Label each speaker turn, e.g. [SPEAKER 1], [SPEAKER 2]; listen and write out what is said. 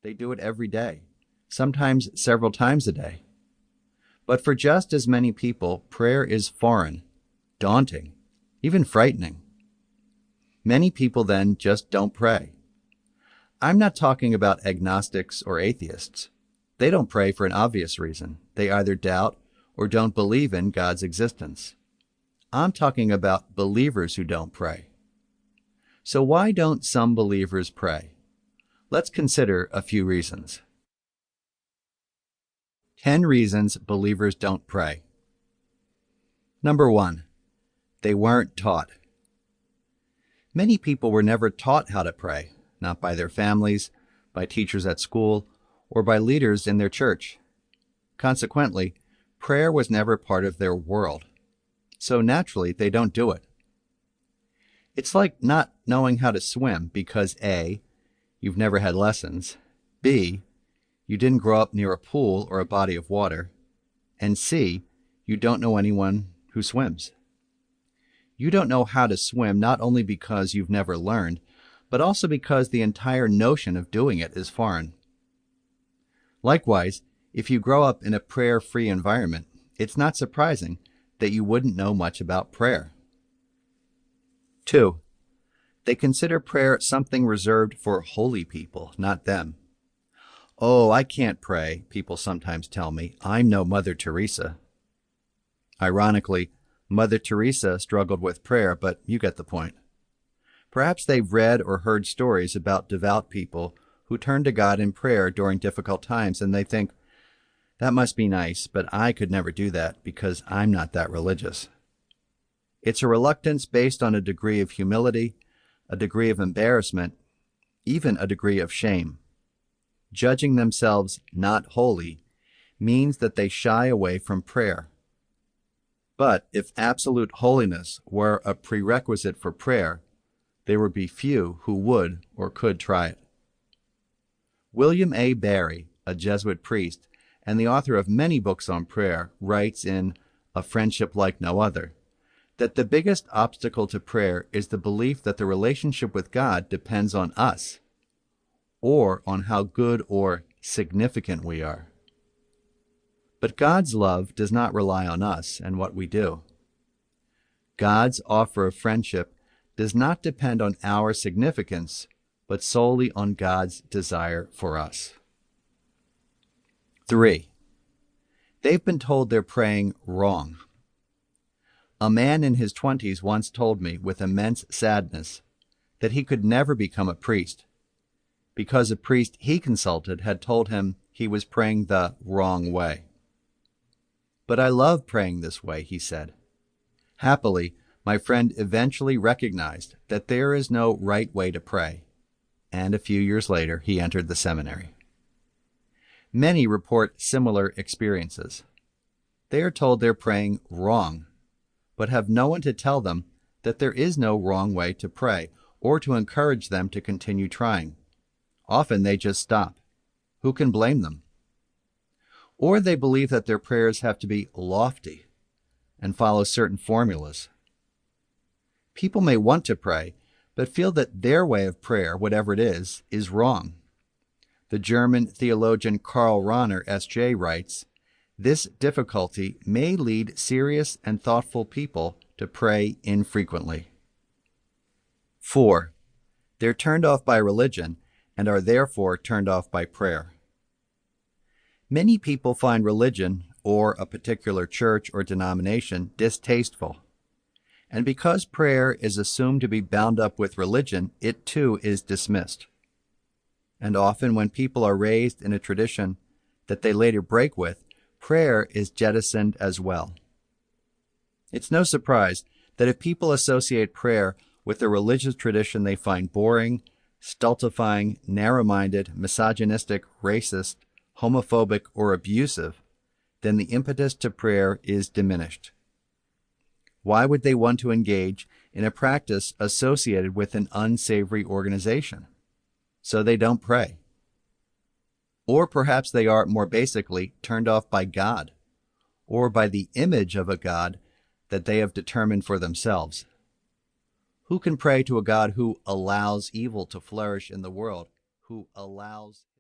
[SPEAKER 1] They do it every day, sometimes several times a day. But for just as many people, prayer is foreign, daunting, even frightening. Many people then just don't pray. I'm not talking about agnostics or atheists. They don't pray for an obvious reason. They either doubt or don't believe in God's existence. I'm talking about believers who don't pray. So why don't some believers pray? Let's consider a few reasons. 10 reasons believers don't pray. Number 1, they weren't taught. Many people were never taught how to pray, not by their families, by teachers at school, or by leaders in their church. Consequently, prayer was never part of their world. So naturally, they don't do it. It's like not knowing how to swim because A, you've never had lessons, B, you didn't grow up near a pool or a body of water, and C, you don't know anyone who swims. You don't know how to swim not only because you've never learned, but also because the entire notion of doing it is foreign. Likewise, if you grow up in a prayer-free environment, it's not surprising that you wouldn't know much about prayer. 2, they consider prayer something reserved for holy people, not them. Oh, I can't pray, people sometimes tell me. I'm no Mother Teresa. Ironically, Mother Teresa struggled with prayer, but you get the point. Perhaps they've read or heard stories about devout people who turn to God in prayer during difficult times, and they think, that must be nice, but I could never do that because I'm not that religious. It's a reluctance based on a degree of humility, a degree of embarrassment, even a degree of shame. Judging themselves not holy means that they shy away from prayer. But if absolute holiness were a prerequisite for prayer, there would be few who would or could try it. William A. Barry, a Jesuit priest and the author of many books on prayer, writes in A Friendship Like No Other that the biggest obstacle to prayer is the belief that the relationship with God depends on us, or on how good or significant we are. But God's love does not rely on us and what we do. God's offer of friendship does not depend on our significance, but solely on God's desire for us. 3, they've been told they're praying wrong. A man in his 20s once told me with immense sadness that he could never become a priest because a priest he consulted had told him he was praying the wrong way. But I love praying this way, he said. Happily, my friend eventually recognized that there is no right way to pray, and a few years later he entered the seminary. Many report similar experiences. They are told they're praying wrong, but have no one to tell them that there is no wrong way to pray or to encourage them to continue trying. Often they just stop. Who can blame them? Or they believe that their prayers have to be lofty and follow certain formulas. People may want to pray, but feel that their way of prayer, whatever it is wrong. The German theologian Karl Rahner, S.J., writes, this difficulty may lead serious and thoughtful people to pray infrequently. 4, they're turned off by religion and are therefore turned off by prayer. Many people find religion, or a particular church or denomination, distasteful. And because prayer is assumed to be bound up with religion, it too is dismissed. And often when people are raised in a tradition that they later break with, prayer is jettisoned as well. It's no surprise that if people associate prayer with a religious tradition they find boring, stultifying, narrow-minded, misogynistic, racist, homophobic, or abusive, then the impetus to prayer is diminished. Why would they want to engage in a practice associated with an unsavory organization? So they don't pray. Or perhaps they are, more basically, turned off by God, or by the image of a God that they have determined for themselves. Who can pray to a God who allows evil to flourish in the world, who allows